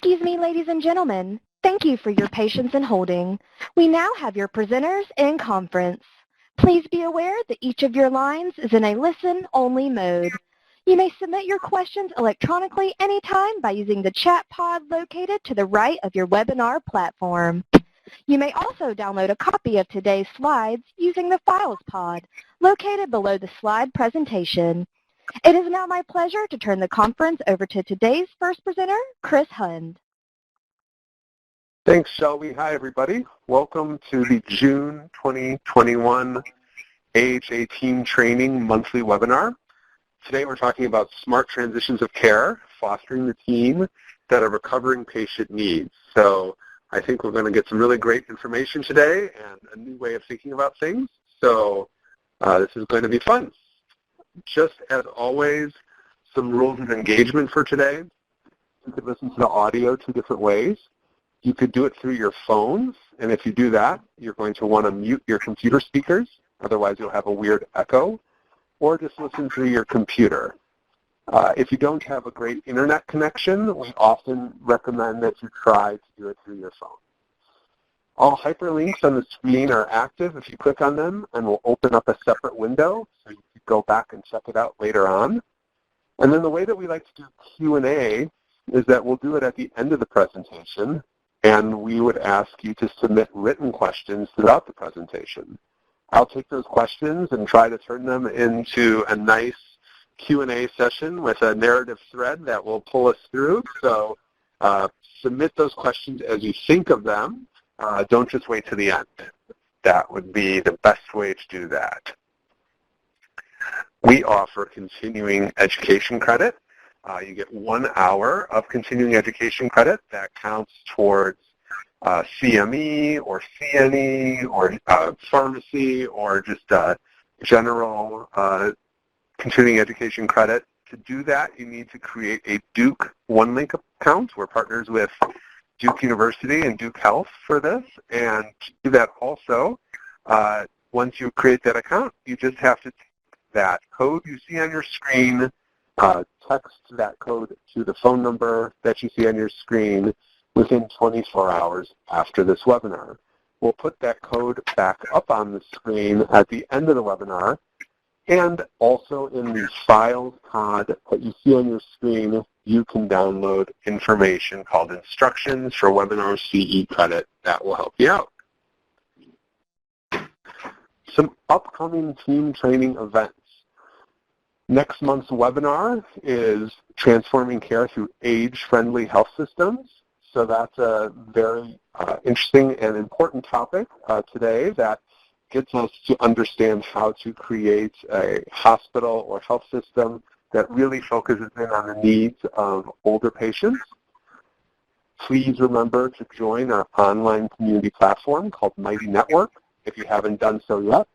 Excuse me, ladies and gentlemen. Thank you for your patience in holding. We now have your presenters in conference. Please be aware that each of your lines is in a listen-only mode. You may submit your questions electronically anytime by using the chat pod located to the right of your webinar platform. You may also download a copy of today's slides using the Files pod located below the slide presentation. It is now my pleasure to turn the conference over to today's first presenter, Chris Hund. Thanks, Shelby. Hi, everybody. Welcome to the June 2021 AHA Team Training Monthly Webinar. Today we're talking about smart transitions of care, fostering the team that a recovering patient needs. So I think we're going to get some really great information today and a new way of thinking about things. So this is going to be fun. Just as always, some rules of engagement for today. You could listen to the audio two different ways. You could do it through your phones, and if you do that, you're going to want to mute your computer speakers, otherwise you'll have a weird echo, or just listen through your computer. If you don't have a great internet connection, we often recommend that you try to do it through your phone. All hyperlinks on the screen are active if you click on them, and will open up a separate window, so you can go back and check it out later on. And then the way that we like to do Q&A is that we'll do it at the end of the presentation, and we would ask you to submit written questions throughout the presentation. I'll take those questions and try to turn them into a nice Q&A session with a narrative thread that will pull us through. So submit those questions as you think of them. Don't just wait to the end. That would be the best way to do that. We offer continuing education credit. You get 1 hour of continuing education credit that counts towards CME or CNE or pharmacy or just general continuing education credit. To do that, you need to create a Duke OneLink account. We're partners with Duke University and Duke Health for this. And to do that also, once you create that account, you just have to take that code you see on your screen, text that code to the phone number that you see on your screen within 24 hours after this webinar. We'll put that code back up on the screen at the end of the webinar, and also in the Files pod that you see on your screen, you can download information called Instructions for Webinar CE Credit that will help you out. Some upcoming team training events. Next month's webinar is Transforming Care Through Age-Friendly Health Systems. So that's a very interesting and important topic today that gets us to understand how to create a hospital or health system that really focuses in on the needs of older patients. Please remember to join our online community platform called Mighty Network if you haven't done so yet.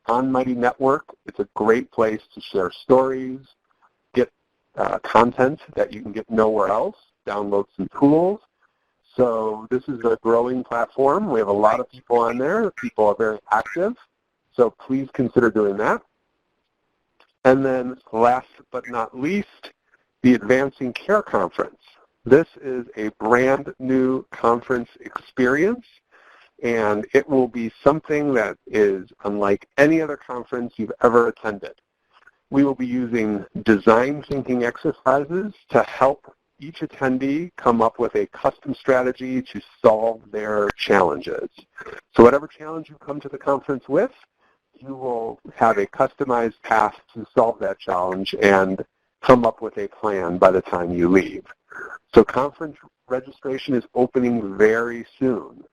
On Mighty Network, it's a great place to share stories, get content that you can get nowhere else, download some tools. So this is a growing platform. We have a lot of people on there. People are very active. So please consider doing that. And then last but not least, the Advancing Care Conference. This is a brand new conference experience, and it will be something that is unlike any other conference you've ever attended. We will be using design thinking exercises to help each attendee come up with a custom strategy to solve their challenges. So whatever challenge you come to the conference with, you will have a customized path to solve that challenge and come up with a plan by the time you leave. So conference registration is opening very soon.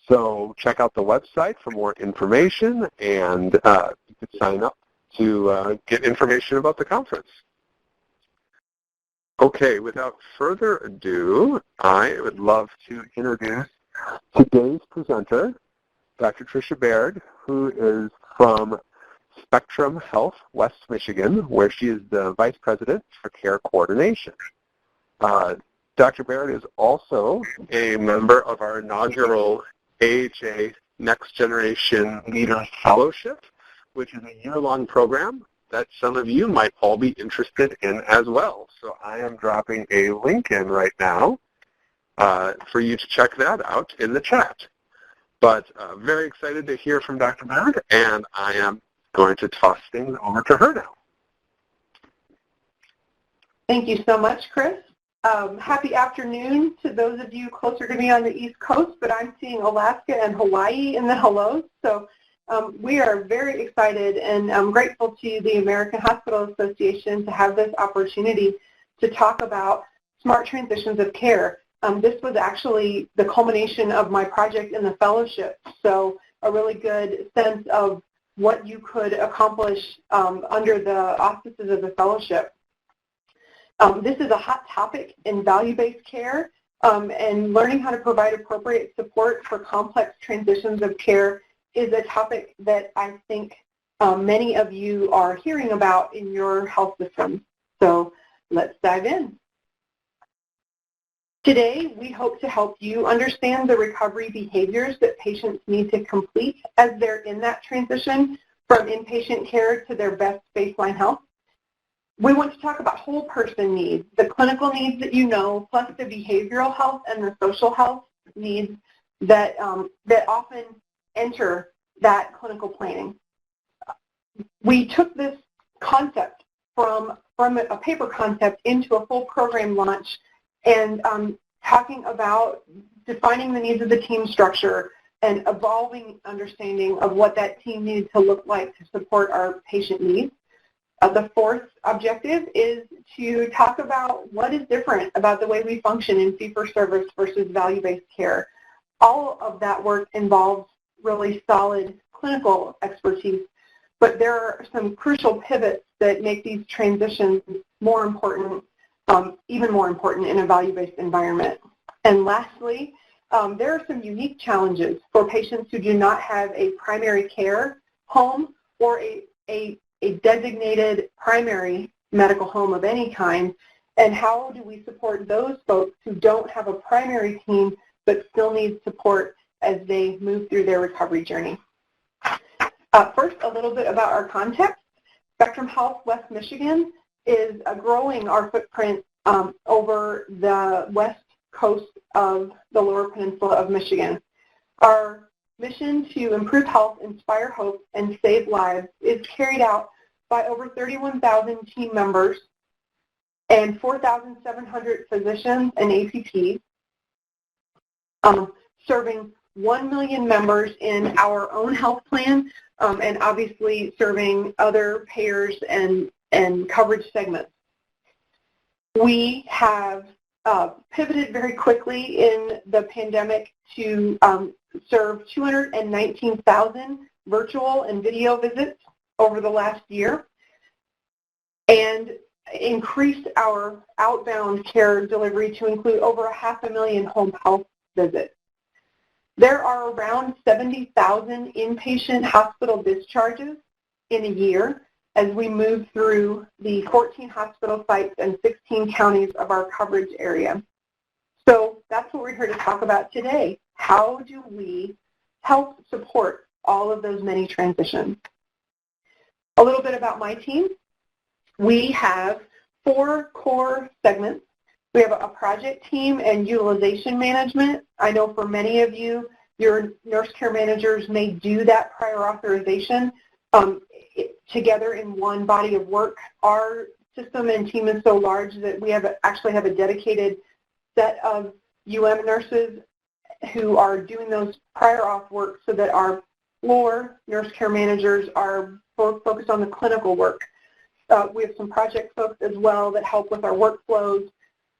So check out the website for more information, and you could sign up to get information about the conference. Okay, without further ado, I would love to introduce today's presenter, Dr. Tricia Baird, who is from Spectrum Health, West Michigan, where she is the Vice President for Care Coordination. Dr. Baird is also a member of our inaugural AHA Next Generation Leaders Fellowship, which is a year-long program that some of you might all be interested in as well. So I am dropping a link in right now for you to check that out in the chat. But very excited to hear from Dr. Baird, and I am going to toss things over to her now. Thank you so much, Chris. Happy afternoon to those of you closer to me on the East Coast, but I'm seeing Alaska and Hawaii in the hellos. So we are very excited, and I'm grateful to the American Hospital Association to have this opportunity to talk about smart transitions of care. This was actually the culmination of my project in the fellowship, so a really good sense of what you could accomplish under the auspices of the fellowship. This is a hot topic in value-based care, and learning how to provide appropriate support for complex transitions of care is a topic that I think many of you are hearing about in your health systems. So let's dive in. Today, we hope to help you understand the recovery behaviors that patients need to complete as they're in that transition from inpatient care to their best baseline health. We want to talk about whole person needs, the clinical needs that you know, plus the behavioral health and the social health needs that, that often enter that clinical planning. We took this concept from a paper concept into a full program launch, and talking about defining the needs of the team structure and evolving understanding of what that team needs to look like to support our patient needs. The fourth objective is to talk about what is different about the way we function in fee-for-service versus value-based care. All of that work involves really solid clinical expertise, but there are some crucial pivots that make these transitions more important, even more important in a value-based environment. And lastly, there are some unique challenges for patients who do not have a primary care home or a designated primary medical home of any kind, and how do we support those folks who don't have a primary team but still need support as they move through their recovery journey. First, a little bit about our context. Spectrum Health West Michigan is growing our footprint over the west coast of the Lower Peninsula of Michigan. Our mission to improve health, inspire hope, and save lives is carried out by over 31,000 team members and 4,700 physicians and APPs, serving 1 million members in our own health plan, and obviously serving other payers and coverage segments. We have pivoted very quickly in the pandemic to serve 219,000 virtual and video visits over the last year, and increased our outbound care delivery to include over 500,000 home health visits. There are around 70,000 inpatient hospital discharges in a year as we move through the 14 hospital sites and 16 counties of our coverage area. So that's what we're here to talk about today. How do we help support all of those many transitions? A little bit about my team. We have 4 core segments. We have a project team and utilization management. I know for many of you, your nurse care managers may do that prior authorization together in one body of work. Our system and team is so large that we actually have a dedicated set of UM nurses who are doing those prior auth work so that our floor nurse care managers are focused on the clinical work. We have some project folks as well that help with our workflows.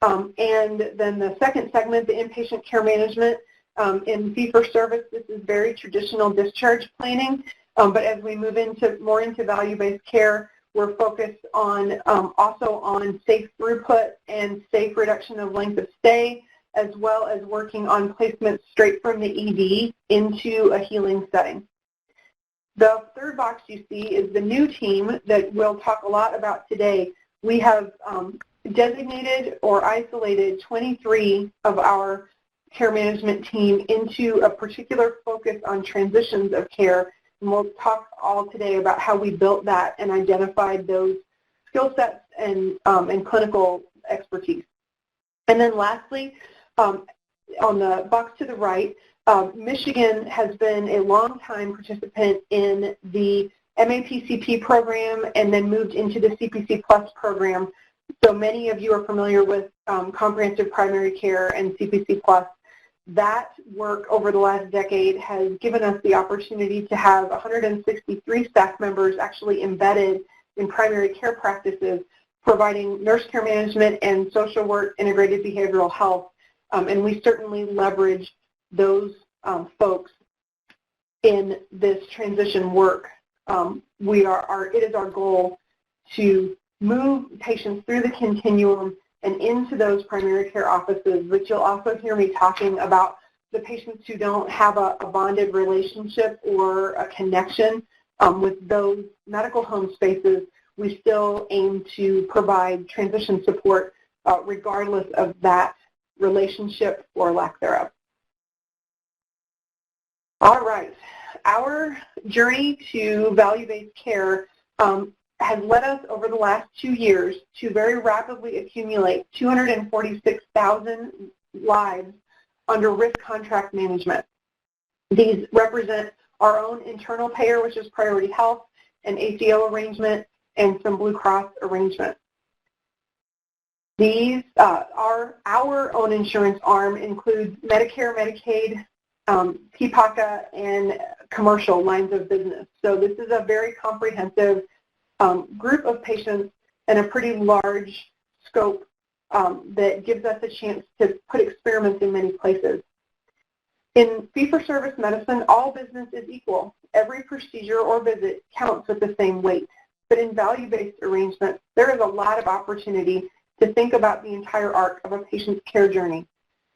And then the second segment, the inpatient care management. In fee-for-service, this is very traditional discharge planning. But as we move more into value-based care, we're focused on also on safe throughput and safe reduction of length of stay, as well as working on placement straight from the ED into a healing setting. The third box you see is the new team that we'll talk a lot about today. We have designated or isolated 23 of our care management team into a particular focus on transitions of care. And we'll talk all today about how we built that and identified those skill sets and clinical expertise. And then lastly, on the box to the right, Michigan has been a long-time participant in the MAPCP program and then moved into the CPC Plus program. So many of you are familiar with comprehensive primary care and CPC Plus. That work over the last decade has given us the opportunity to have 163 staff members actually embedded in primary care practices, providing nurse care management and social work integrated behavioral health. And we certainly leverage those folks in this transition work. It is our goal to move patients through the continuum and into those primary care offices, but you'll also hear me talking about the patients who don't have a bonded relationship or a connection with those medical home spaces. We still aim to provide transition support regardless of that relationship or lack thereof. All right, our journey to value-based care has led us over the last 2 years to very rapidly accumulate 246,000 lives under risk contract management. These represent our own internal payer, which is Priority Health, an ACO arrangement, and some Blue Cross arrangements. These our own insurance arm includes Medicare, Medicaid, PPACA, and commercial lines of business. So this is a very comprehensive group of patients and a pretty large scope that gives us a chance to put experiments in many places. In fee-for-service medicine, all business is equal. Every procedure or visit counts with the same weight. But in value-based arrangements, there is a lot of opportunity to think about the entire arc of a patient's care journey.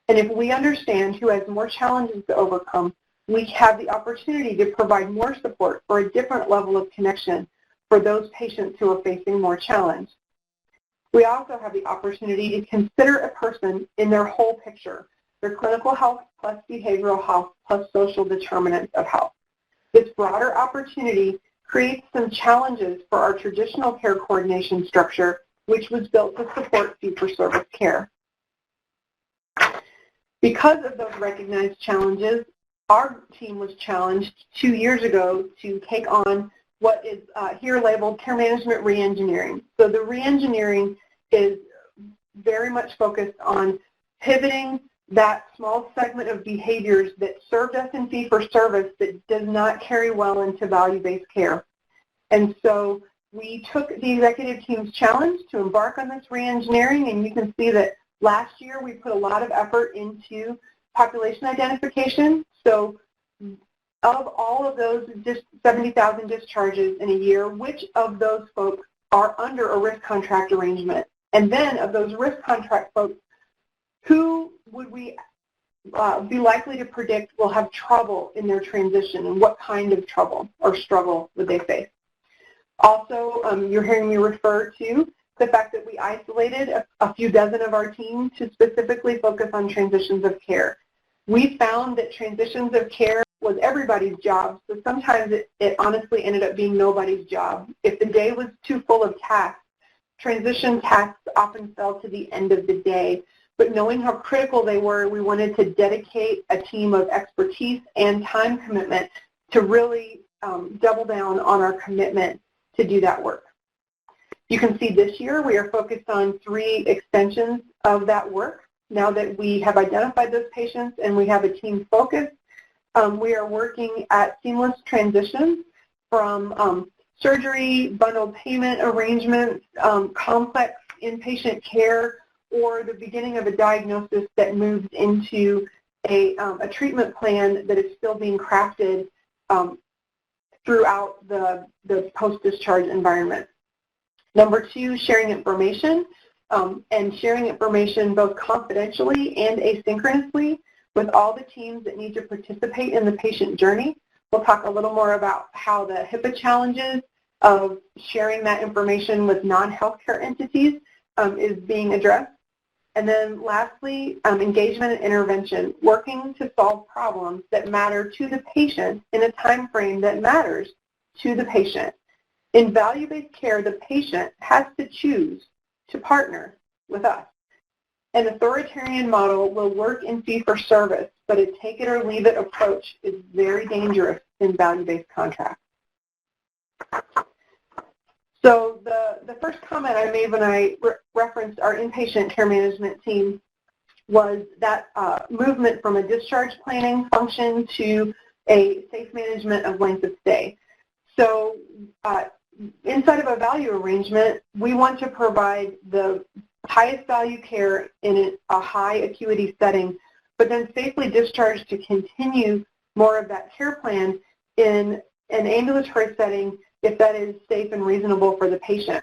And if we understand who has more challenges to overcome, we have the opportunity to provide more support for a different level of connection for those patients who are facing more challenge. We also have the opportunity to consider a person in their whole picture, their clinical health plus behavioral health plus social determinants of health. This broader opportunity creates some challenges for our traditional care coordination structure, which was built to support fee-for-service care. Because of those recognized challenges, our team was challenged 2 years ago to take on what is here labeled care management reengineering. So the reengineering is very much focused on pivoting that small segment of behaviors that served us in fee-for-service that does not carry well into value-based care. And so we took the executive team's challenge to embark on this reengineering, and you can see that last year we put a lot of effort into population identification. So of all of those 70,000 discharges in a year, which of those folks are under a risk contract arrangement? And then of those risk contract folks, who would we be likely to predict will have trouble in their transition, and what kind of trouble or struggle would they face? Also, you're hearing me refer to the fact that we isolated a few dozen of our team to specifically focus on transitions of care. We found that transitions of care was everybody's job, so sometimes it honestly ended up being nobody's job. If the day was too full of tasks, transition tasks often fell to the end of the day. But knowing how critical they were, we wanted to dedicate a team of expertise and time commitment to really double down on our commitment to do that work. You can see this year we are focused on 3 extensions of that work. Now that we have identified those patients and we have a team focus, we are working at seamless transitions from surgery, bundled payment arrangements, complex inpatient care, or the beginning of a diagnosis that moves into a treatment plan that is still being crafted throughout the post-discharge environment. Number 2, sharing information, and sharing information both confidentially and asynchronously with all the teams that need to participate in the patient journey. We'll talk a little more about how the HIPAA challenges of sharing that information with non-healthcare entities is being addressed. And then lastly, engagement and intervention, working to solve problems that matter to the patient in a time frame that matters to the patient. In value-based care, the patient has to choose to partner with us. An authoritarian model will work in fee-for-service, but a take-it-or-leave-it approach is very dangerous in value-based contracts. So the first comment I made when I referenced our inpatient care management team was that movement from a discharge planning function to a safe management of length of stay. So inside of a value arrangement, we want to provide the highest value care in a high acuity setting, but then safely discharge to continue more of that care plan in an ambulatory setting if that is safe and reasonable for the patient.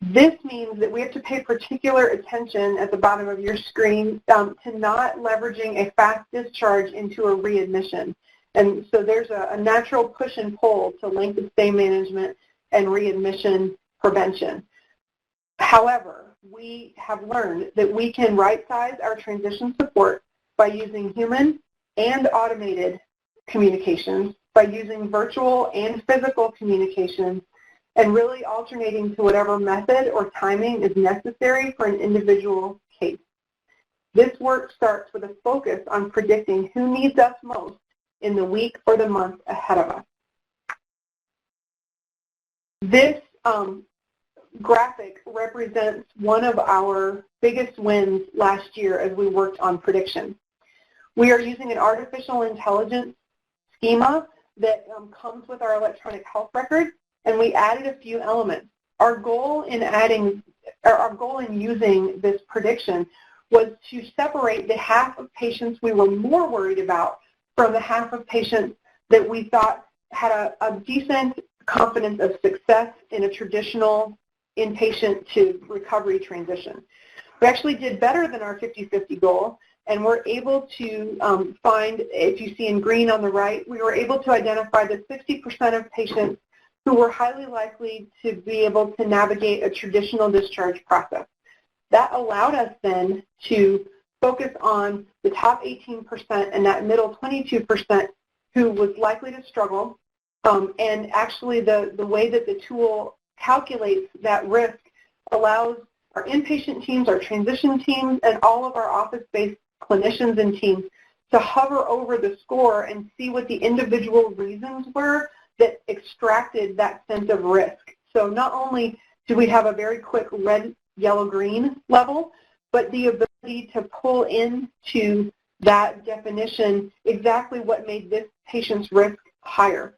This means that we have to pay particular attention at the bottom of your screen to not leveraging a fast discharge into a readmission. And so there's a natural push and pull to length of stay management and readmission prevention. However, we have learned that we can right-size our transition support by using human and automated communications, by using virtual and physical communications, and really alternating to whatever method or timing is necessary for an individual case. This work starts with a focus on predicting who needs us most in the week or the month ahead of us. This graphic represents one of our biggest wins last year as we worked on prediction. We are using an artificial intelligence schema that comes with our electronic health record, and we added a few elements. Our goal in using this prediction was to separate the half of patients we were more worried about from the half of patients that we thought had a decent confidence of success in a traditional inpatient to recovery transition. We actually did better than our 50-50 goal, and we're able to find, if you see in green on the right, we were able to identify that 60% of patients who were highly likely to be able to navigate a traditional discharge process. That allowed us then to focus on the top 18% and that middle 22% who was likely to struggle, and actually the way that the tool calculates that risk allows our inpatient teams, our transition teams, and all of our office-based clinicians and teams to hover over the score and see what the individual reasons were that extracted that sense of risk. So not only do we have a very quick red, yellow, green level, but the ability to pull into that definition exactly what made this patient's risk higher.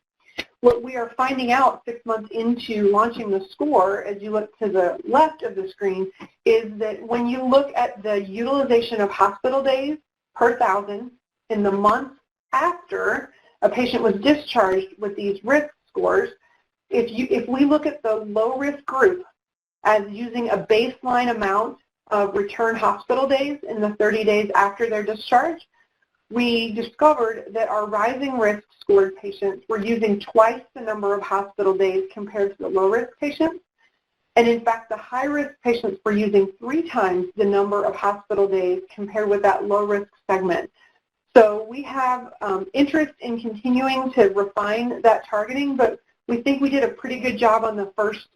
What we are finding out 6 months into launching the score, as you look to the left of the screen, is that when you look at the utilization of hospital days per 1,000 in the month after a patient was discharged with these risk scores, if we look at the low-risk group as using a baseline amount of return hospital days in the 30 days after their discharge, we discovered that our rising risk scored patients were using twice the number of hospital days compared to the low-risk patients. And in fact, the high-risk patients were using 3 times the number of hospital days compared with that low-risk segment. So we have interest in continuing to refine that targeting, but we think we did a pretty good job on the first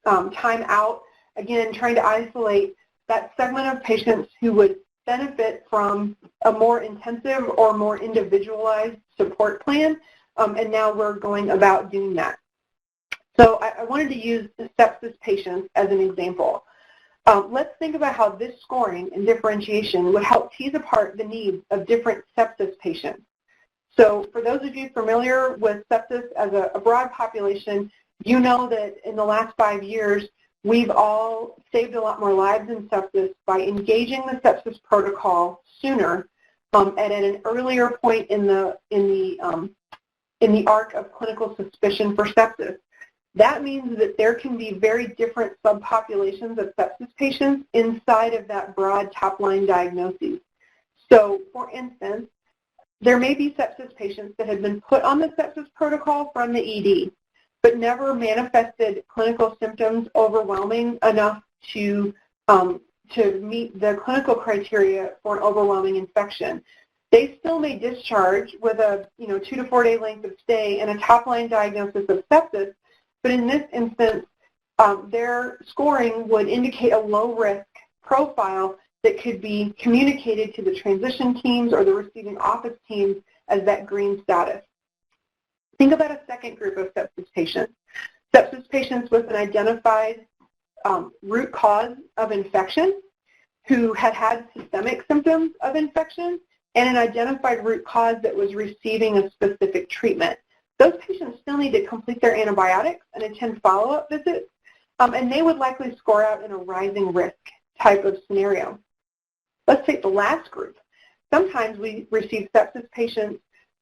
time out, again, trying to isolate that segment of patients who would benefit from a more intensive or more individualized support plan, and now we're going about doing that. So I wanted to use the sepsis patients as an example. Let's think about how this scoring and differentiation would help tease apart the needs of different sepsis patients. So for those of you familiar with sepsis as a broad population, you know that in the last 5 years, we've all saved a lot more lives in sepsis by engaging the sepsis protocol sooner at an earlier point in the arc of clinical suspicion for sepsis. That means that there can be very different subpopulations of sepsis patients inside of that broad top-line diagnosis. So, for instance, there may be sepsis patients that have been put on the sepsis protocol from the ED, but never manifested clinical symptoms overwhelming enough to meet the clinical criteria for an overwhelming infection. They still may discharge with a 2 to 4 day length of stay and a top-line diagnosis of sepsis, but in this instance, their scoring would indicate a low-risk profile that could be communicated to the transition teams or the receiving office teams as that green status. Think about a second group of sepsis patients. Sepsis patients with an identified root cause of infection who had systemic symptoms of infection and an identified root cause that was receiving a specific treatment. Those patients still need to complete their antibiotics and attend follow-up visits, and they would likely score out in a rising risk type of scenario. Let's take the last group. Sometimes we receive sepsis patients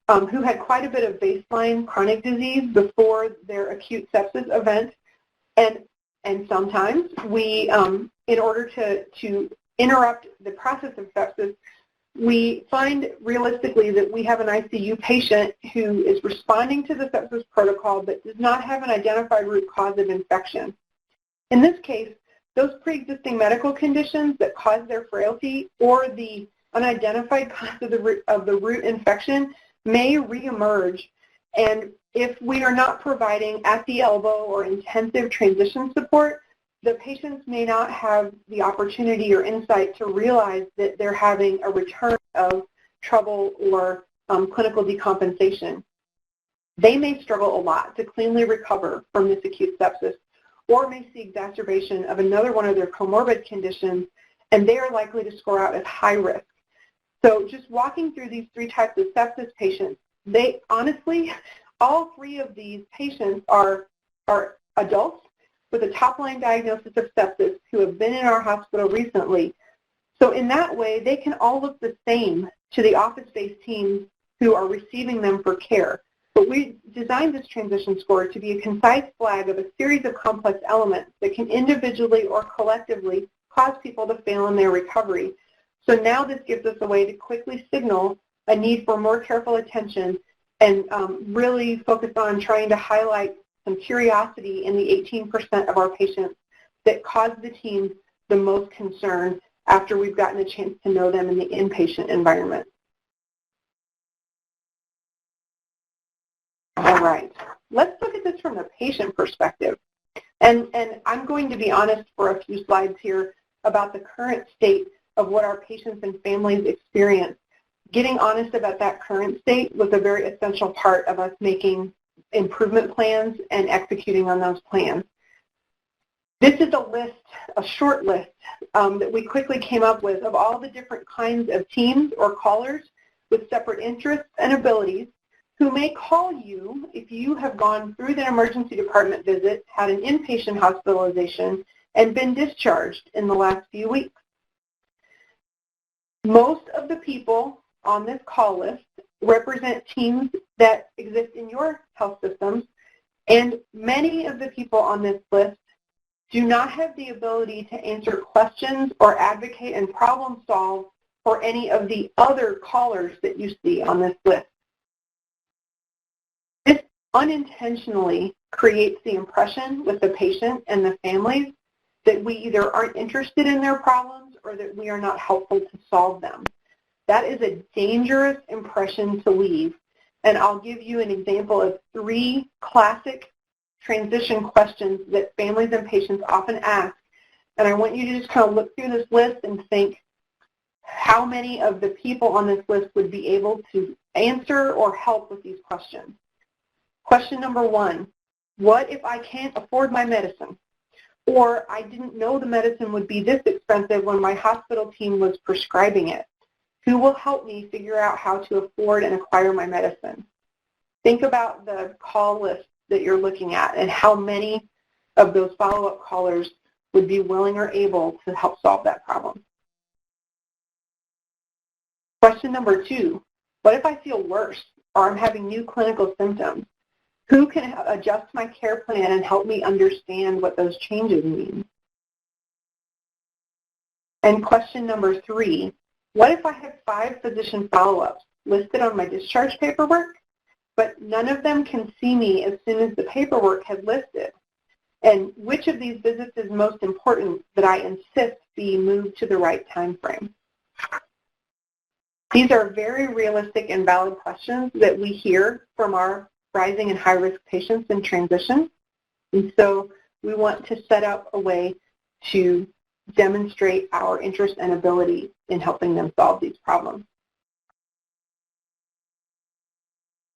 who had quite a bit of baseline chronic disease before their acute sepsis event, and sometimes we, in order to interrupt the process of sepsis, we find realistically that we have an ICU patient who is responding to the sepsis protocol but does not have an identified root cause of infection. In this case, those pre-existing medical conditions that cause their frailty or the unidentified cause of the root infection may reemerge, and if we are not providing at the elbow or intensive transition support, the patients may not have the opportunity or insight to realize that they're having a return of trouble or clinical decompensation. They may struggle a lot to cleanly recover from this acute sepsis, or may see exacerbation of another one of their comorbid conditions, and they are likely to score out as high risk. So just walking through these three types of sepsis patients, they honestly, all three of these patients are adults with a top-line diagnosis of sepsis who have been in our hospital recently. So in that way, they can all look the same to the office-based teams who are receiving them for care. But we designed this transition score to be a concise flag of a series of complex elements that can individually or collectively cause people to fail in their recovery. So now this gives us a way to quickly signal a need for more careful attention and really focus on trying to highlight some curiosity in the 18% of our patients that cause the team the most concern after we've gotten a chance to know them in the inpatient environment. All right, let's look at this from the patient perspective. And I'm going to be honest for a few slides here about the current state of what our patients and families experience. Getting honest about that current state was a very essential part of us making improvement plans and executing on those plans. This is a list, a short list that we quickly came up with of all the different kinds of teams or callers with separate interests and abilities who may call you if you have gone through the emergency department visit, had an inpatient hospitalization, and been discharged in the last few weeks. Most of the people on this call list represent teams that exist in your health systems, and many of the people on this list do not have the ability to answer questions or advocate and problem solve for any of the other callers that you see on this list. This unintentionally creates the impression with the patient and the families that we either aren't interested in their problems or that we are not helpful to solve them. That is a dangerous impression to leave, and I'll give you an example of 3 classic transition questions that families and patients often ask, and I want you to just kind of look through this list and think how many of the people on this list would be able to answer or help with these questions. Question number 1, what if I can't afford my medicine? Or I didn't know the medicine would be this expensive when my hospital team was prescribing it. Who will help me figure out how to afford and acquire my medicine? Think about the call list that you're looking at and how many of those follow-up callers would be willing or able to help solve that problem. Question number 2, what if I feel worse or I'm having new clinical symptoms? Who can adjust my care plan and help me understand what those changes mean? And question number 3, what if I have 5 physician follow-ups listed on my discharge paperwork, but none of them can see me as soon as the paperwork has listed? And which of these visits is most important that I insist be moved to the right time frame? These are very realistic and valid questions that we hear from our rising and high-risk patients in transition. And so we want to set up a way to demonstrate our interest and ability in helping them solve these problems.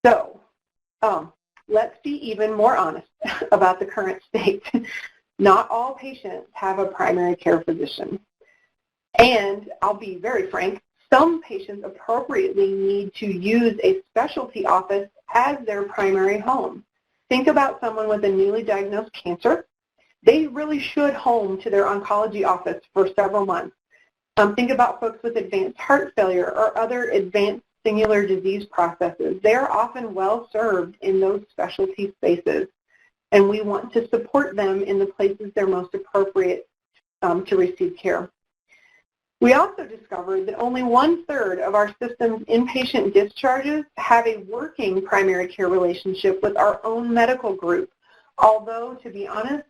So let's be even more honest about the current state. Not all patients have a primary care physician. And I'll be very frank, some patients appropriately need to use a specialty office as their primary home. Think about someone with a newly diagnosed cancer. They really should home to their oncology office for several months. Think about folks with advanced heart failure or other advanced singular disease processes. They're often well served in those specialty spaces, and we want to support them in the places they're most appropriate to receive care. We also discovered that only 1/3 of our system's inpatient discharges have a working primary care relationship with our own medical group, although, to be honest,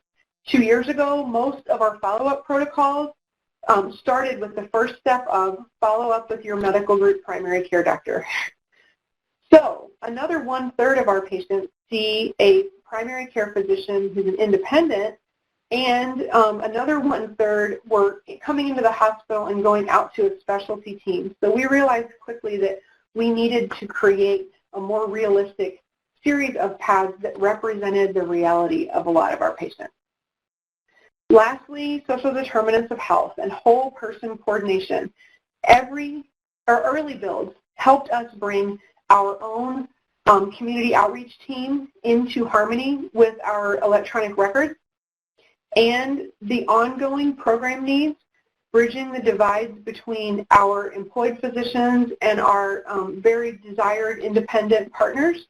2 years ago, most of our follow-up protocols started with the first step of follow up with your medical group primary care doctor. So another 1/3 of our patients see a primary care physician who's an independent, and another 1/3 were coming into the hospital and going out to a specialty team. So we realized quickly that we needed to create a more realistic series of paths that represented the reality of a lot of our patients. Lastly, social determinants of health and whole person coordination. Our early builds helped us bring our own community outreach team into harmony with our electronic records, and the ongoing program needs, bridging the divides between our employed physicians and our very desired independent partners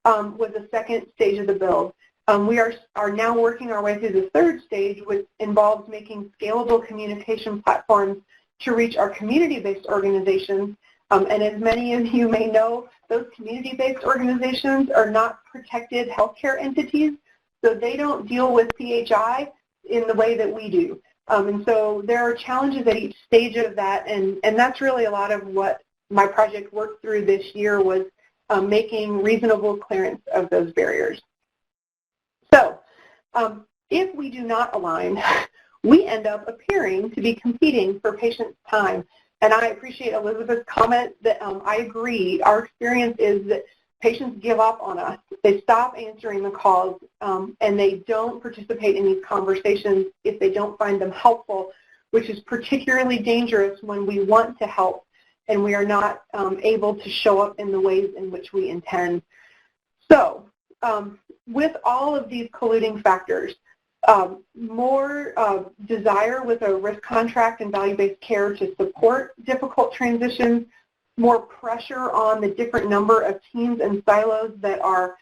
was the second stage of the build. We are now working our way through the third stage, which involves making scalable communication platforms to reach our community-based organizations. And as many of you may know, those community-based organizations are not protected healthcare entities, so they don't deal with PHI in the way that we do. And so there are challenges at each stage of that, and that's really a lot of what my project worked through this year was making reasonable clearance of those barriers. So if we do not align, we end up appearing to be competing for patients' time. And I appreciate Elizabeth's comment that I agree. Our experience is that patients give up on us. They stop answering the calls, and they don't participate in these conversations if they don't find them helpful, which is particularly dangerous when we want to help and we are not able to show up in the ways in which we intend. So with all of these colluding factors, more desire with a risk contract and value-based care to support difficult transitions, more pressure on the different number of teams and silos that are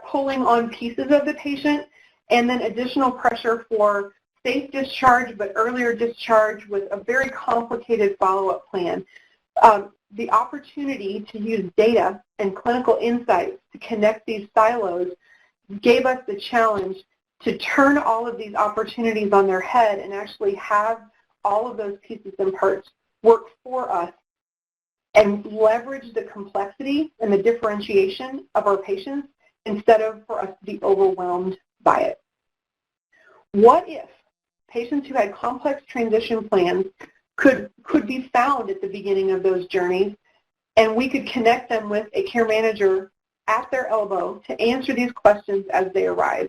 pulling on pieces of the patient, and then additional pressure for safe discharge but earlier discharge with a very complicated follow-up plan. The opportunity to use data and clinical insights to connect these silos gave us the challenge to turn all of these opportunities on their head and actually have all of those pieces and parts work for us and leverage the complexity and the differentiation of our patients instead of for us to be overwhelmed by it. What if patients who had complex transition plans could be found at the beginning of those journeys, and we could connect them with a care manager at their elbow to answer these questions as they arise?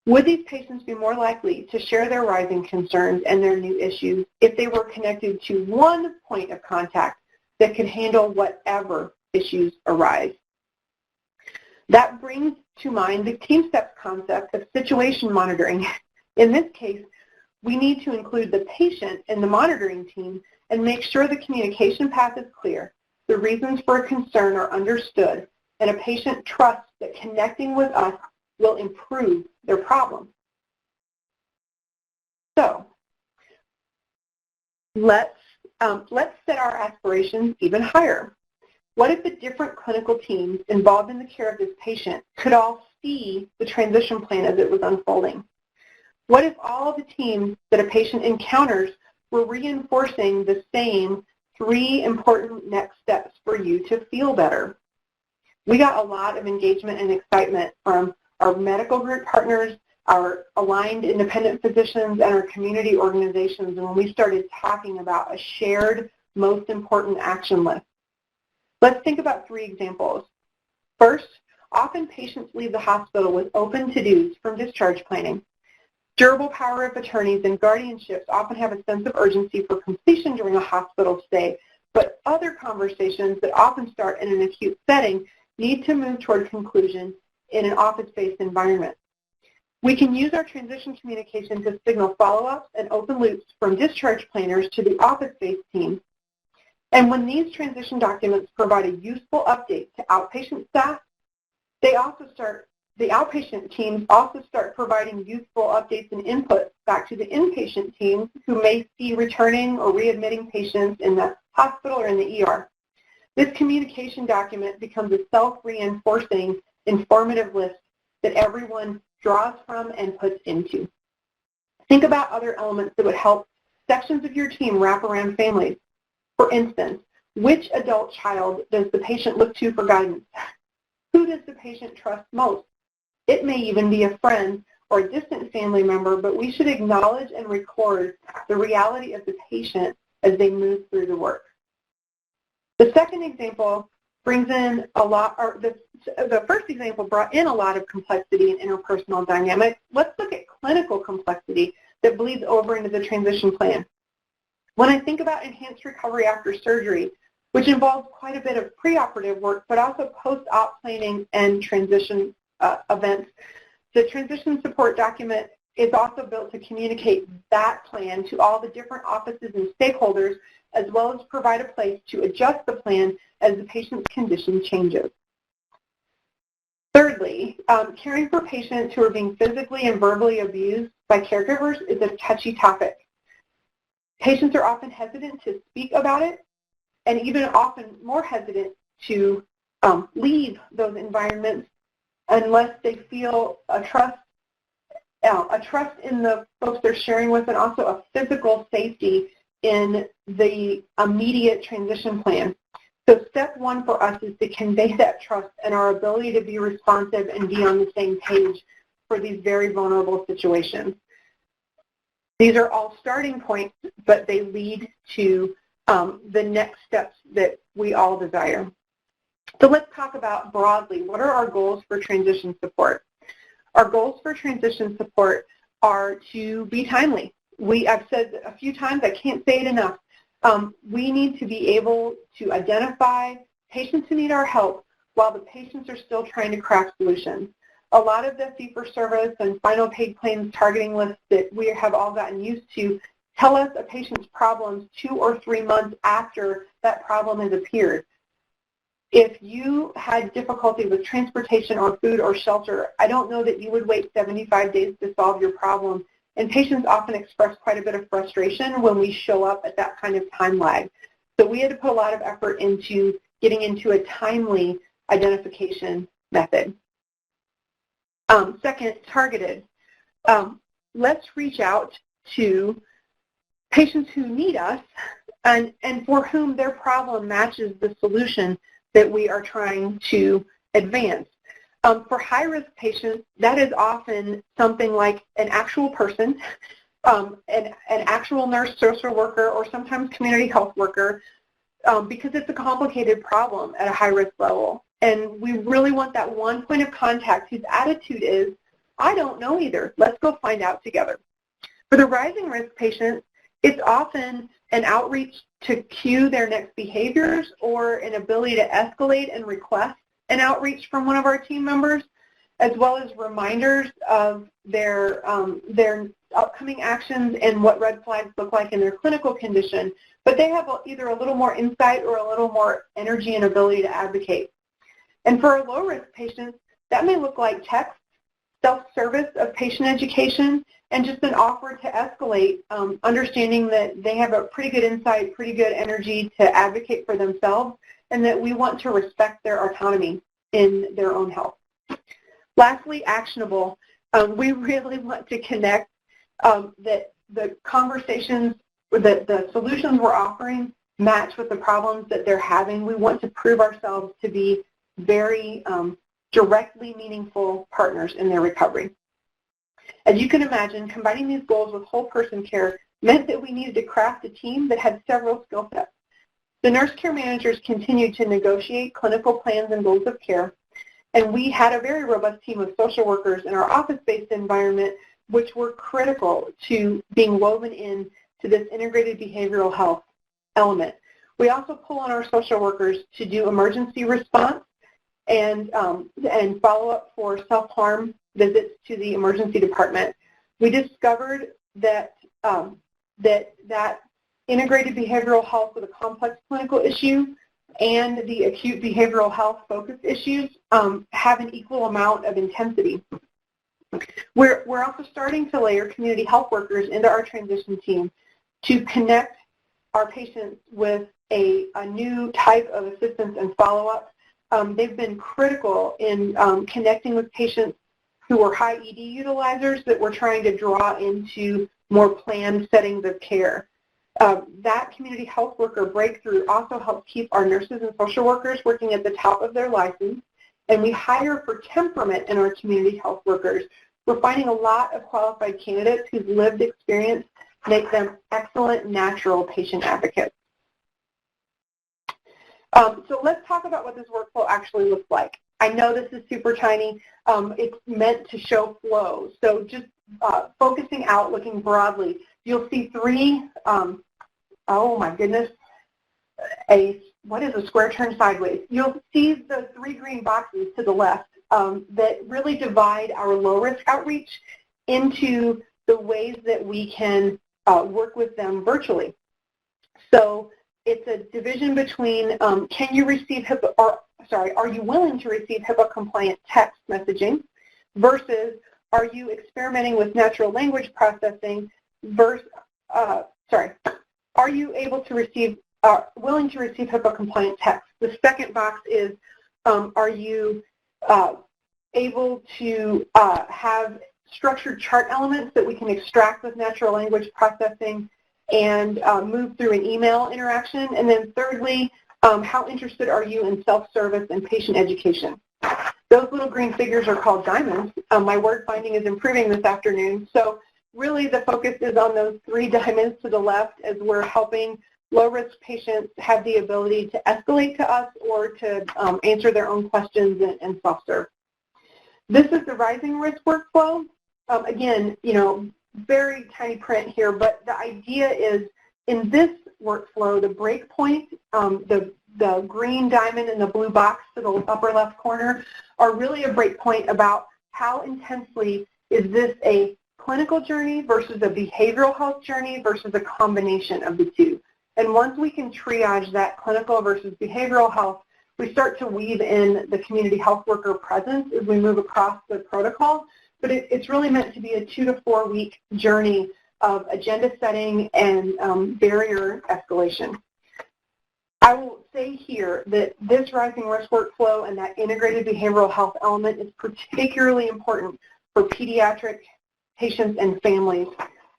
Would these patients be more likely to share their rising concerns and their new issues if they were connected to one point of contact that could handle whatever issues arise? That brings to mind the team steps concept of situation monitoring. In this case, we need to include the patient in the monitoring team and make sure the communication path is clear, the reasons for a concern are understood, and a patient trusts that connecting with us will improve their problem. So let's set our aspirations even higher. What if the different clinical teams involved in the care of this patient could all see the transition plan as it was unfolding? What if all of the teams that a patient encounters were reinforcing the same 3 important next steps for you to feel better? We got a lot of engagement and excitement from our medical group partners, our aligned independent physicians, and our community organizations, and when we started talking about a shared most important action list. Let's think about 3 examples. First, often patients leave the hospital with open to-dos from discharge planning. Durable power of attorneys and guardianships often have a sense of urgency for completion during a hospital stay, but other conversations that often start in an acute setting need to move toward conclusion in an office-based environment. We can use our transition communication to signal follow-ups and open loops from discharge planners to the office-based team. And when these transition documents provide a useful update to outpatient staff, the outpatient teams also start providing useful updates and inputs back to the inpatient teams who may see returning or readmitting patients in the hospital or in the ER. This communication document becomes a self-reinforcing, informative list that everyone draws from and puts into. Think about other elements that would help sections of your team wrap around families. For instance, which adult child does the patient look to for guidance? Who does the patient trust most? It may even be a friend or a distant family member, but we should acknowledge and record the reality of the patient as they move through the work. The second example brings in a lot, or the first example brought in a lot of complexity and interpersonal dynamics. Let's look at clinical complexity that bleeds over into the transition plan. When I think about enhanced recovery after surgery, which involves quite a bit of preoperative work, but also post-op planning and transition events, the transition support document is also built to communicate that plan to all the different offices and stakeholders, as well as provide a place to adjust the plan as the patient's condition changes. Thirdly, caring for patients who are being physically and verbally abused by caregivers is a touchy topic. Patients are often hesitant to speak about it, and even often more hesitant to leave those environments unless they feel a trust in the folks they're sharing with, and also a physical safety in the immediate transition plan. So step 1 for us is to convey that trust and our ability to be responsive and be on the same page for these very vulnerable situations. These are all starting points, but they lead to the next steps that we all desire. So let's talk about broadly, what are our goals for transition support? Our goals for transition support are to be timely. I've said a few times, I can't say it enough. We need to be able to identify patients who need our help while the patients are still trying to craft solutions. A lot of the fee-for-service and final paid claims targeting lists that we have all gotten used to tell us a patient's problems 2 or 3 months after that problem has appeared. If you had difficulty with transportation or food or shelter, I don't know that you would wait 75 days to solve your problem. And patients often express quite a bit of frustration when we show up at that kind of time lag. So we had to put a lot of effort into getting into a timely identification method. Second, targeted. Let's reach out to patients who need us and for whom their problem matches the solution that we are trying to advance. For high-risk patients, that is often something like an actual person, an actual nurse, social worker, or sometimes community health worker, because it's a complicated problem at a high-risk level. And we really want that one point of contact whose attitude is, I don't know either. Let's go find out together. For the rising risk patients, it's often an outreach to cue their next behaviors or an ability to escalate and request an outreach from one of our team members, as well as reminders of their upcoming actions and what red flags look like in their clinical condition. But they have either a little more insight or a little more energy and ability to advocate. And for our low-risk patients, that may look like text, self-service of patient education, and just an offer to escalate, understanding that they have a pretty good insight, pretty good energy to advocate for themselves, and that we want to respect their autonomy in their own health. Lastly, actionable. We really want to connect that the conversations, the solutions we're offering match with the problems that they're having. We want to prove ourselves to be very directly meaningful partners in their recovery. As you can imagine, combining these goals with whole person care meant that we needed to craft a team that had several skill sets. The nurse care managers continued to negotiate clinical plans and goals of care, and we had a very robust team of social workers in our office-based environment, which were critical to being woven in to this integrated behavioral health element. We also pull on our social workers to do emergency response and follow-up for self-harm visits to the emergency department. We discovered that that integrated behavioral health with a complex clinical issue and the acute behavioral health focus issues have an equal amount of intensity. We're also starting to layer community health workers into our transition team to connect our patients with a new type of assistance and follow-up. They've been critical in connecting with patients who are high ED utilizers that we're trying to draw into more planned settings of care. That community health worker breakthrough also helps keep our nurses and social workers working at the top of their license, and we hire for temperament in our community health workers. We're finding a lot of qualified candidates whose lived experience make them excellent natural patient advocates. So let's talk about what this workflow actually looks like. I know this is super tiny. It's meant to show flow. So just focusing out, looking broadly, you'll see three, oh my goodness, what is a square turned sideways? You'll see the three green boxes to the left that really divide our low-risk outreach into the ways that we can work with them virtually. So it's a division between can you receive HIPAA, or sorry, are you willing to receive HIPAA-compliant text messaging versus are you experimenting with natural language processing versus, are you able to receive, willing to receive HIPAA-compliant text? The second box is are you able to have structured chart elements that we can extract with natural language processing and move through an email interaction? And then thirdly, how interested are you in self-service and patient education? Those little green figures are called diamonds. My word finding is improving this afternoon. So really the focus is on those three diamonds to the left as we're helping low-risk patients have the ability to escalate to us or to answer their own questions and self-serve. This is the rising risk workflow. Again, you know, very tiny print here, but the idea is in this workflow, the break point, the green diamond and the blue box to the upper left corner are really a break point about how intensely is this a clinical journey versus a behavioral health journey versus a combination of the two. And once we can triage that clinical versus behavioral health, we start to weave in the community health worker presence as we move across the protocol. But it's really meant to be a 2 to 4 week journey of agenda setting and barrier escalation. I will say here that this rising risk workflow and that integrated behavioral health element is particularly important for pediatric patients and families.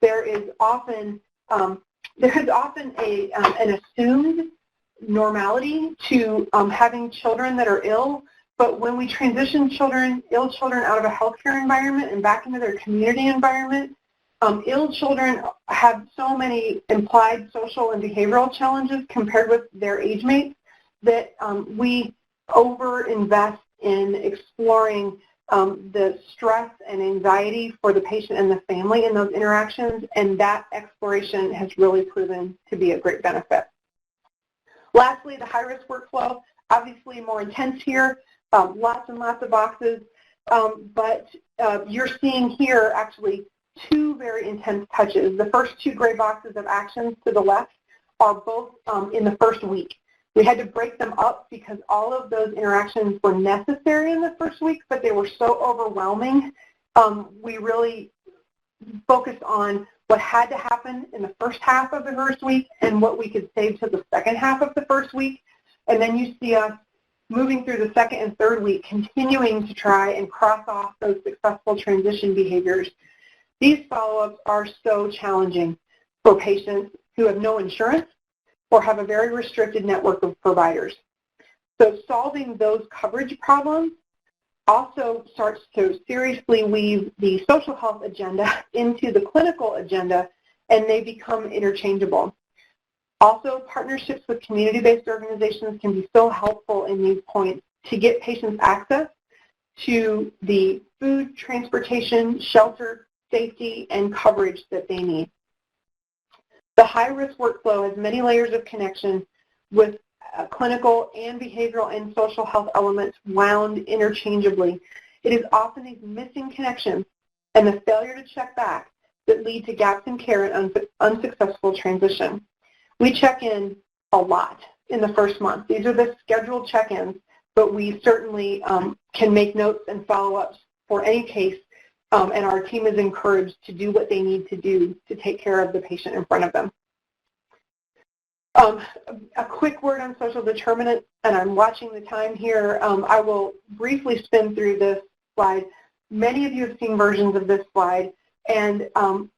There is often an assumed normality to having children that are ill, but when we transition ill children out of a healthcare environment and back into their community environment, ill children have so many implied social and behavioral challenges compared with their age mates that we over-invest in exploring the stress and anxiety for the patient and the family in those interactions, and that exploration has really proven to be a great benefit. Lastly, the high-risk workflow, obviously more intense here, lots and lots of boxes, but you're seeing here actually two very intense touches. The first two gray boxes of actions to the left are both in the first week. We had to break them up because all of those interactions were necessary in the first week, but they were so overwhelming. We really focused on what had to happen in the first half of the first week and what we could save to the second half of the first week. And then you see us moving through the second and third week, continuing to try and cross off those successful transition behaviors. These follow-ups are so challenging for patients who have no insurance or have a very restricted network of providers. So solving those coverage problems also starts to seriously weave the social health agenda into the clinical agenda, and they become interchangeable. Also, partnerships with community-based organizations can be so helpful in these points to get patients access to the food, transportation, shelter, safety, and coverage that they need. The high-risk workflow has many layers of connection with clinical and behavioral and social health elements wound interchangeably. It is often these missing connections and the failure to check back that lead to gaps in care and unsuccessful transition. We check in a lot in the first month. These are the scheduled check-ins, but we certainly can make notes and follow-ups for any case, and our team is encouraged to do what they need to do to take care of the patient in front of them. A quick word on social determinants, and I'm watching the time here. I will briefly spin through this slide. Many of you have seen versions of this slide, and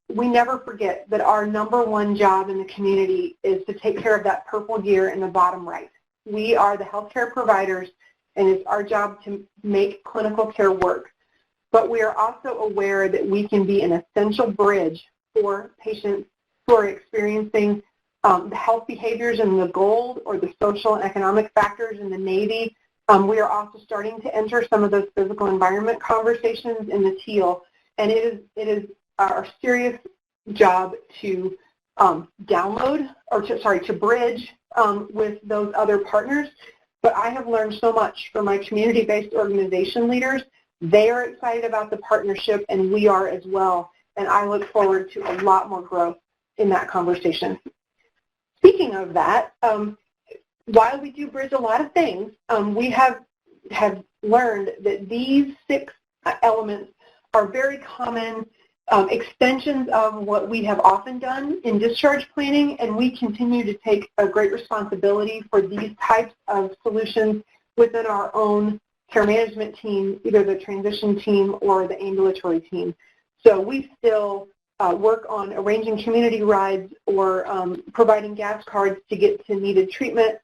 we never forget that our #1 job in the community is to take care of that purple gear in the bottom right. We are the healthcare providers, and it's our job to make clinical care work. But we are also aware that we can be an essential bridge for patients who are experiencing the health behaviors in the gold or the social and economic factors in the navy. We are also starting to enter some of those physical environment conversations in the teal, and it is our serious job to to bridge with those other partners. But I have learned so much from my community-based organization leaders. They are excited about the partnership, and we are as well, and I look forward to a lot more growth in that conversation. Speaking of that, while we do bridge a lot of things, we have learned that these 6 elements are very common extensions of what we have often done in discharge planning, and we continue to take a great responsibility for these types of solutions within our own care management team, either the transition team or the ambulatory team. So we still work on arranging community rides or providing gas cards to get to needed treatment,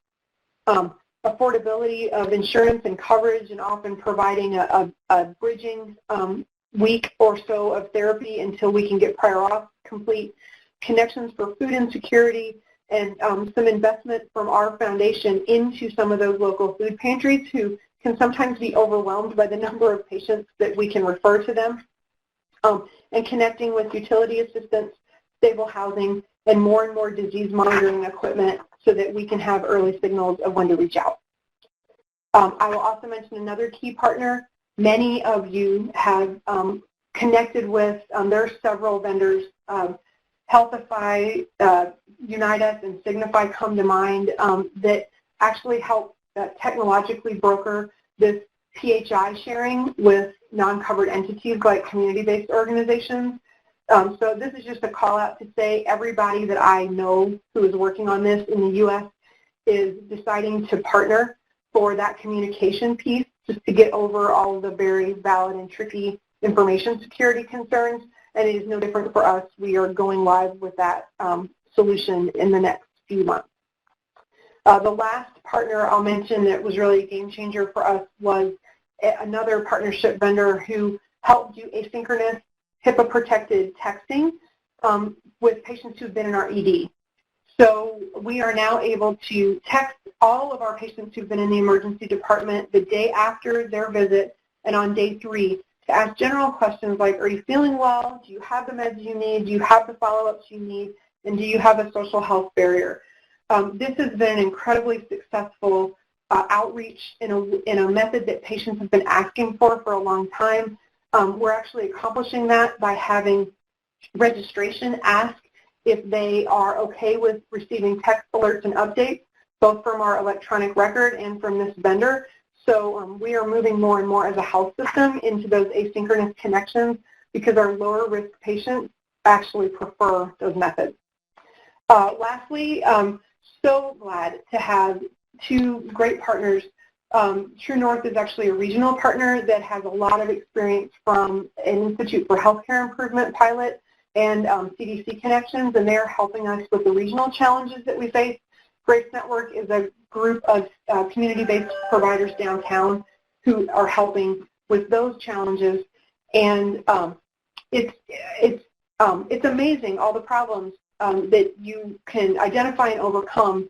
affordability of insurance and coverage, and often providing a bridging week or so of therapy until we can get prior auth complete, connections for food insecurity, and some investment from our foundation into some of those local food pantries who can sometimes be overwhelmed by the number of patients that we can refer to them, and connecting with utility assistance, stable housing, and more disease monitoring equipment so that we can have early signals of when to reach out. I will also mention another key partner. Many of you have connected with, there are several vendors, Healthify, Unite Us, and Signify come to mind that actually help technologically broker this PHI sharing with non-covered entities like community-based organizations. So this is just a call out to say everybody that I know who is working on this in the U.S. is deciding to partner for that communication piece, just to get over all of the very valid and tricky information security concerns, and it is no different for us. We are going live with that solution in the next few months. The last partner I'll mention that was really a game changer for us was another partnership vendor who helped do asynchronous HIPAA-protected texting with patients who've been in our ED. So we are now able to text all of our patients who've been in the emergency department the day after their visit and on day 3 to ask general questions like, are you feeling well? Do you have the meds you need? Do you have the follow-ups you need? And do you have a social health barrier? This has been incredibly successful outreach in a method that patients have been asking for a long time. We're actually accomplishing that by having registration ask if they are okay with receiving text alerts and updates, both from our electronic record and from this vendor. So we are moving more and more as a health system into those asynchronous connections because our lower risk patients actually prefer those methods. Lastly, so glad to have 2 great partners. True North is actually a regional partner that has a lot of experience from an Institute for Healthcare Improvement pilot and CDC connections, and they're helping us with the regional challenges that we face. Grace Network is a group of community-based providers downtown who are helping with those challenges, and it's amazing all the problems that you can identify and overcome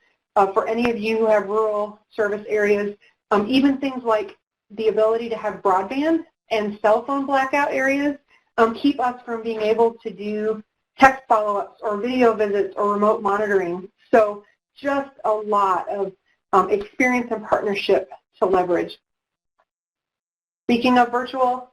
for any of you who have rural service areas. Even things like the ability to have broadband and cell phone blackout areas keep us from being able to do text follow-ups or video visits or remote monitoring. So just a lot of experience and partnership to leverage. Speaking of virtual,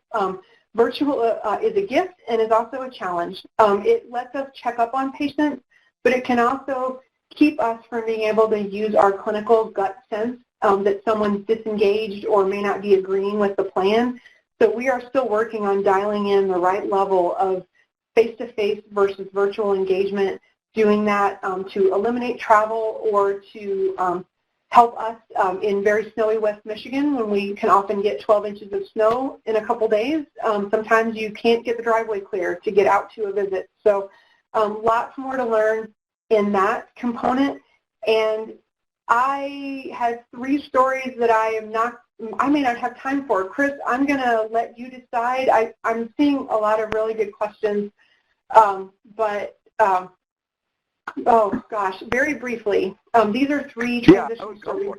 virtual is a gift and is also a challenge. It lets us check up on patients, but it can also keep us from being able to use our clinical gut sense that someone's disengaged or may not be agreeing with the plan. So we are still working on dialing in the right level of face-to-face versus virtual engagement, doing that to eliminate travel or to help us in very snowy West Michigan when we can often get 12 inches of snow in a couple days. Sometimes you can't get the driveway clear to get out to a visit. So lots more to learn in that component. And I had 3 stories that I may not have time for. Chris, I'm going to let you decide. I'm seeing a lot of really good questions, oh gosh, very briefly, these are 3 transition stories.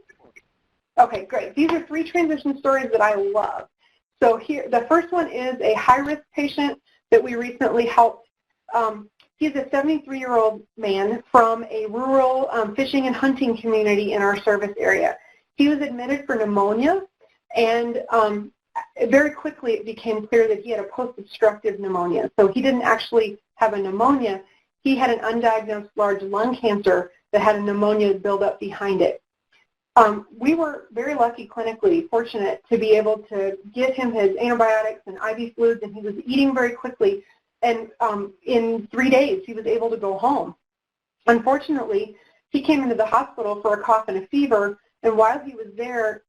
Okay, great. These are 3 transition stories that I love. So here, the first one is a high-risk patient that we recently helped. He's a 73-year-old man from a rural fishing and hunting community in our service area. He was admitted for pneumonia, and very quickly it became clear that he had a post-obstructive pneumonia. So he didn't actually have a pneumonia. He had an undiagnosed large lung cancer that had a pneumonia buildup behind it. We were very lucky clinically, fortunate to be able to get him his antibiotics and IV fluids, and he was eating very quickly. And in 3 days, he was able to go home. Unfortunately, he came into the hospital for a cough and a fever, and while he was there,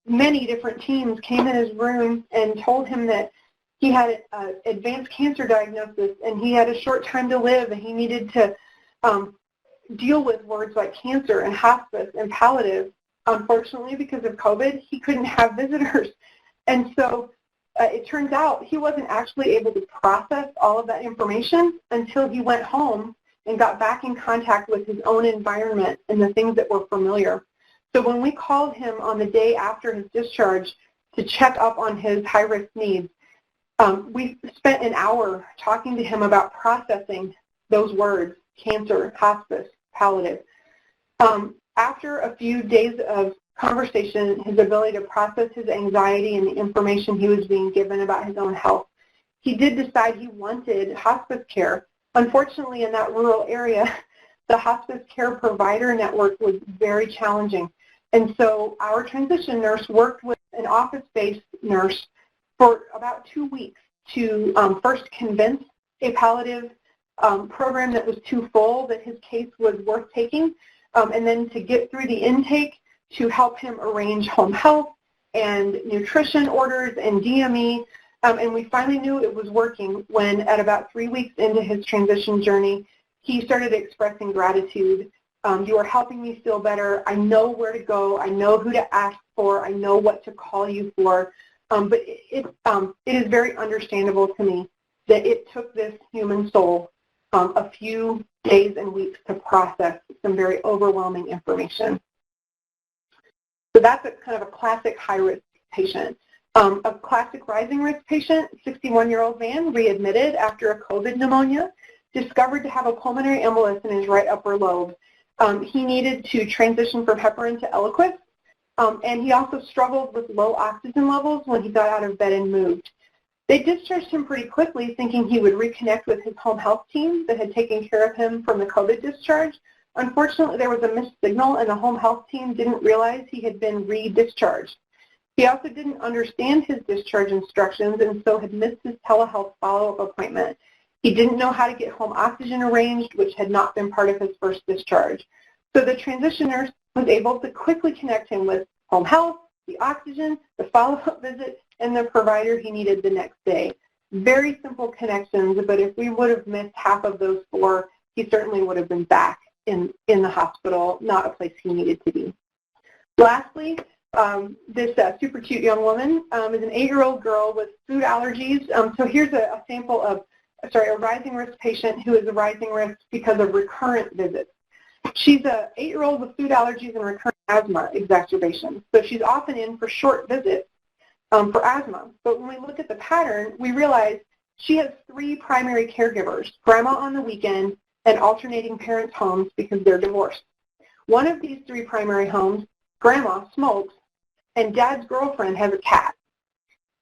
many different teams came in his room and told him that he had an advanced cancer diagnosis and he had a short time to live, and he needed to deal with words like cancer and hospice and palliative. Unfortunately, because of COVID, he couldn't have visitors. And so it turns out he wasn't actually able to process all of that information until he went home and got back in contact with his own environment and the things that were familiar. So when we called him on the day after his discharge to check up on his high-risk needs, we spent an hour talking to him about processing those words, cancer, hospice, palliative. After a few days of conversation, his ability to process his anxiety and the information he was being given about his own health, he did decide he wanted hospice care. Unfortunately, in that rural area, the hospice care provider network was very challenging. And so our transition nurse worked with an office-based nurse for about 2 weeks to first convince a palliative program that was too full that his case was worth taking, and then to get through the intake to help him arrange home health and nutrition orders and DME. And we finally knew it was working when at about 3 weeks into his transition journey, he started expressing gratitude. You are helping me feel better. I know where to go. I know who to ask for. I know what to call you for. But it is very understandable to me that it took this human soul a few days and weeks to process some very overwhelming information. So that's kind of a classic high-risk patient. A classic rising risk patient, 61-year-old man, readmitted after a COVID pneumonia, discovered to have a pulmonary embolus in his right upper lobe. He needed to transition from heparin to Eliquis, and he also struggled with low oxygen levels when he got out of bed and moved. They discharged him pretty quickly, thinking he would reconnect with his home health team that had taken care of him from the COVID discharge. Unfortunately, there was a missed signal, and the home health team didn't realize he had been re-discharged. He also didn't understand his discharge instructions and so had missed his telehealth follow-up appointment. He didn't know how to get home oxygen arranged, which had not been part of his first discharge. So the transition nurse was able to quickly connect him with home health, the oxygen, the follow-up visit, and the provider he needed the next day. Very simple connections, but if we would have missed half of those 4, he certainly would have been back in the hospital, not a place he needed to be. Lastly, This super cute young woman is an 8-year-old girl with food allergies. So here's a sample of, a rising risk patient who is a rising risk because of recurrent visits. She's a 8-year-old with food allergies and recurrent asthma exacerbations. So she's often in for short visits for asthma. But when we look at the pattern, we realize she has 3 primary caregivers, grandma on the weekend and alternating parents' homes because they're divorced. One of these 3 primary homes, grandma smokes, and dad's girlfriend has a cat.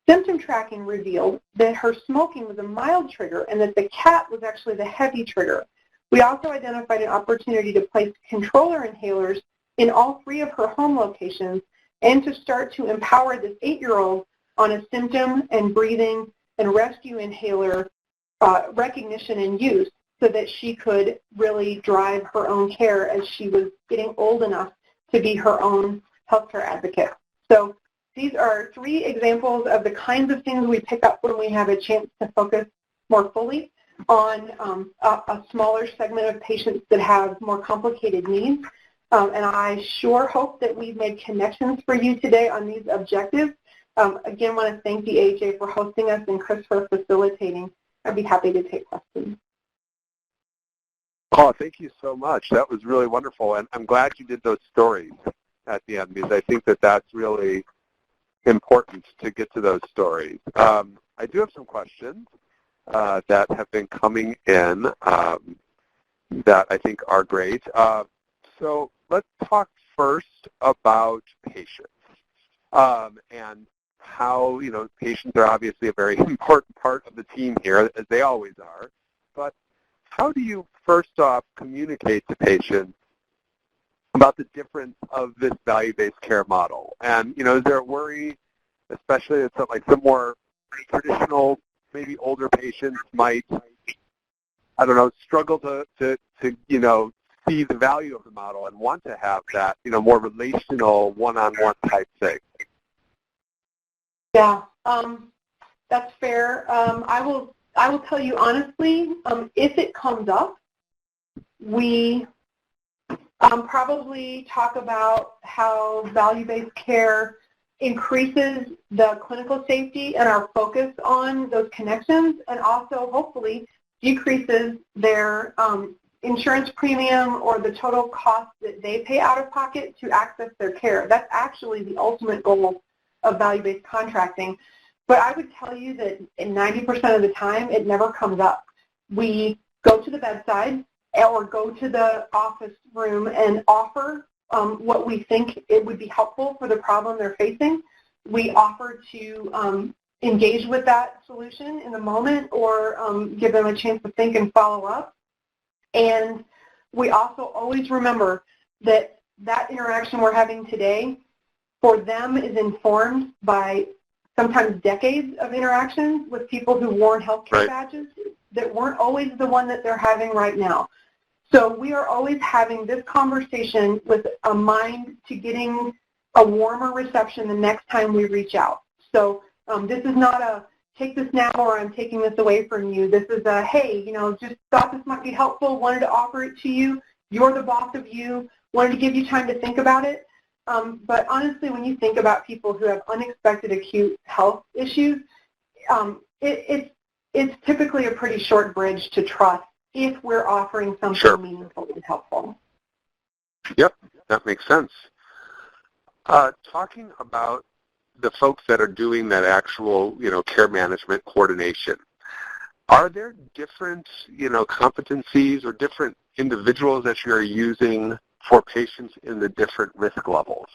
Symptom tracking revealed that her smoking was a mild trigger and that the cat was actually the heavy trigger. We also identified an opportunity to place controller inhalers in all 3 of her home locations and to start to empower this 8-year-old on a symptom and breathing and rescue inhaler recognition and use so that she could really drive her own care as she was getting old enough to be her own healthcare advocate. So these are 3 examples of the kinds of things we pick up when we have a chance to focus more fully on a smaller segment of patients that have more complicated needs. And I sure hope that we've made connections for you today on these objectives. Again, I want to thank the AHA for hosting us and Chris for facilitating. I'd be happy to take questions. Oh, thank you so much. That was really wonderful. And I'm glad you did those stories at the end because I think that that's really important to get to those stories. I do have some questions that have been coming in that I think are great. So let's talk first about patients and how, patients are obviously a very important part of the team here, as they always are. But how do you first off communicate to patients about the difference of this value-based care model? And, is there a worry, especially at some more traditional, maybe older patients might, struggle to see the value of the model and want to have that, more relational one-on-one type thing? Yeah, that's fair. I will tell you honestly, if it comes up, we probably talk about how value-based care increases the clinical safety and our focus on those connections, and also hopefully decreases their insurance premium or the total cost that they pay out of pocket to access their care. That's actually the ultimate goal of value-based contracting. But I would tell you that in 90% of the time, it never comes up. We go to the bedside or go to the office room and offer what we think it would be helpful for the problem they're facing. We offer to engage with that solution in the moment or give them a chance to think and follow up. And we also always remember that that interaction we're having today for them is informed by sometimes decades of interactions with people who wore healthcare badges that weren't always the one that they're having right now. So we are always having this conversation with a mind to getting a warmer reception the next time we reach out. So this is not a take this now or I'm taking this away from you. This is a, hey, just thought this might be helpful, wanted to offer it to you. You're the boss of you, wanted to give you time to think about it. But honestly, when you think about people who have unexpected acute health issues, it's typically a pretty short bridge to trust if we're offering something meaningful and helpful. Yep, that makes sense. Talking about the folks that are doing that actual, care management coordination, are there different, competencies or different individuals that you're using for patients in the different risk levels?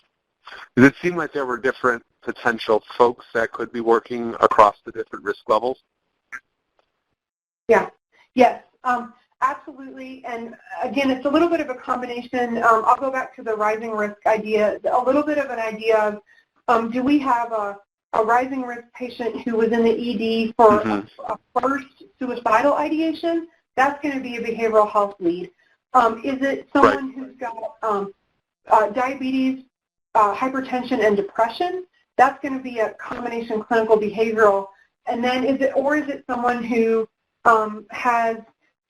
Does it seem like there were different potential folks that could be working across the different risk levels? Yeah, yes, absolutely. And again, it's a little bit of a combination. I'll go back to the rising risk idea, a little bit of an idea of do we have a rising risk patient who was in the ED for a first suicidal ideation? That's going to be a behavioral health lead. Is it someone who's got diabetes, hypertension, and depression? That's going to be a combination clinical behavioral. And then is it someone who has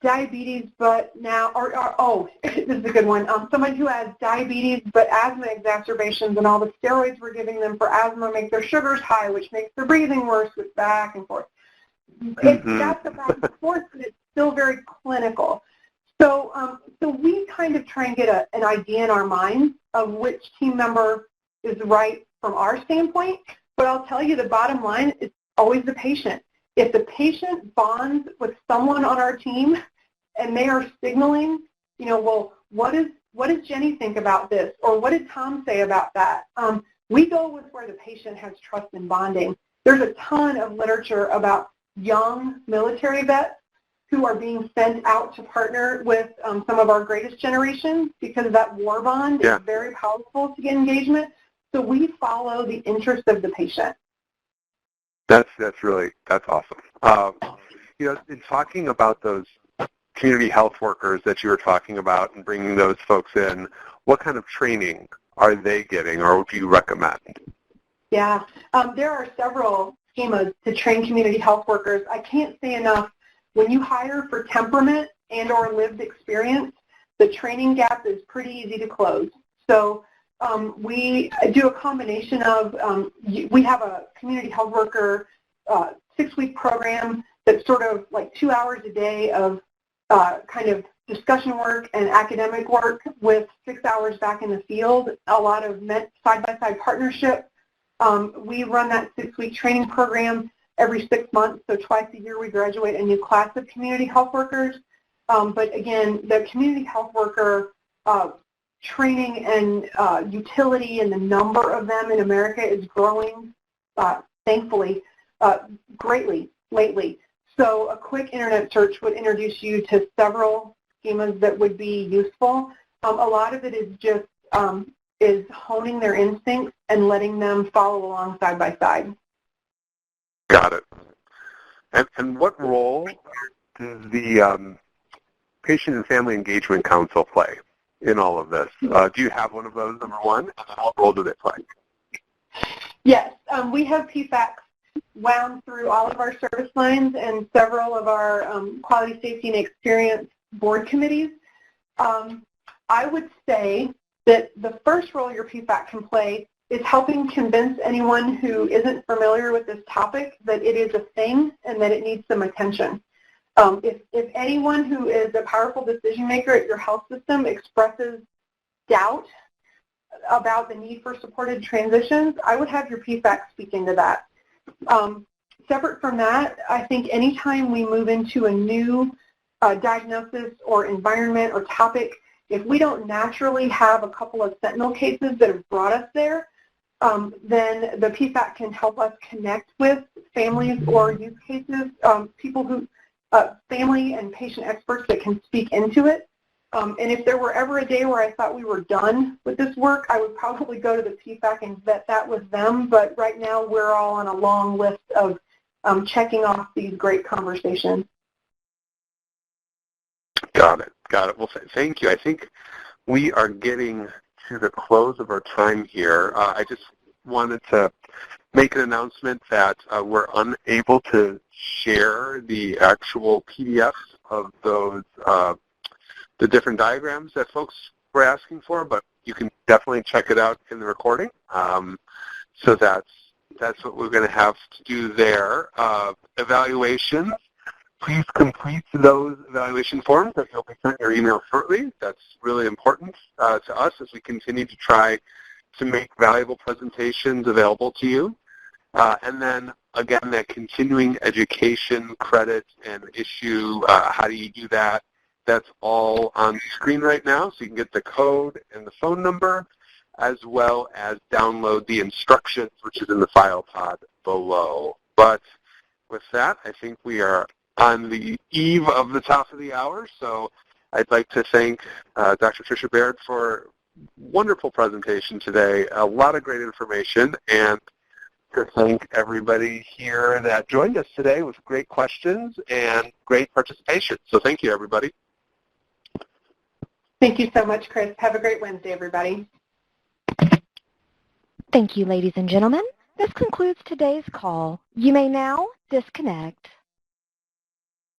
diabetes, but now, oh, this is a good one. Someone who has diabetes but asthma exacerbations, and all the steroids we're giving them for asthma make their sugars high, which makes their breathing worse, with back and forth. That's a back and forth, but it's still very clinical. So, so we kind of try and get an idea in our minds of which team member is right from our standpoint. But I'll tell you, the bottom line is always the patient. If the patient bonds with someone on our team and they are signaling, you know, well, what does Jenny think about this, or what did Tom say about that? We go with where the patient has trust and bonding. There's a ton of literature about young military vets who are being sent out to partner with some of our greatest generations because that war bond is very powerful to get engagement. So we follow the interest of the patient. That's awesome. You know, in talking about those community health workers that you were talking about and bringing those folks in, what kind of training are they getting, or would you recommend? Yeah, there are several schemas to train community health workers. I can't say enough. When you hire for temperament and or lived experience, the training gap is pretty easy to close. So we do a combination of, we have a community health worker 6-week program that's sort of like 2 hours a day of kind of discussion work and academic work with 6 hours back in the field, a lot of side-by-side partnership. We run that 6-week training program every 6 months, so twice a year we graduate a new class of community health workers. But again, the community health worker training and utility and the number of them in America is growing, thankfully, greatly lately. So a quick internet search would introduce you to several schemas that would be useful. A lot of it is just is honing their instincts and letting them follow along side by side. Got it. And what role does the Patient and Family Engagement Council play in all of this? Do you have one of those, number one? And what role do they play? Yes, we have PFACs wound through all of our service lines and several of our quality, safety, and experience board committees. I would say that the first role your PFAC can play is helping convince anyone who isn't familiar with this topic that it is a thing and that it needs some attention. If anyone who is a powerful decision maker at your health system expresses doubt about the need for supported transitions, I would have your PFAC speak into that. Separate from that, I think anytime we move into a new diagnosis or environment or topic, if we don't naturally have a couple of sentinel cases that have brought us there, then the PFAC can help us connect with families or use cases, people who, family and patient experts that can speak into it. And if there were ever a day where I thought we were done with this work, I would probably go to the PFAC and vet that with them. But right now, we're all on a long list of checking off these great conversations. Got it. Got it. Well, thank you. I think we are getting to the close of our time here. I just wanted to make an announcement that we're unable to share the actual PDFs of those the different diagrams that folks were asking for, but you can definitely check it out in the recording. So that's what we're going to have to do there. Evaluations. Please complete those evaluation forms that you'll be sent your email shortly. That's really important to us as we continue to try to make valuable presentations available to you. And then, again, that continuing education credit and issue, how do you do that? That's all on the screen right now, so you can get the code and the phone number, as well as download the instructions, which is in the file pod below. But with that, I think we are on the eve of the top of the hour, so I'd like to thank Dr. Tricia Baird for a wonderful presentation today, a lot of great information, and to thank everybody here that joined us today with great questions and great participation. So thank you, everybody. Thank you so much, Chris. Have a great Wednesday, everybody. Thank you, ladies and gentlemen. This concludes today's call. You may now disconnect.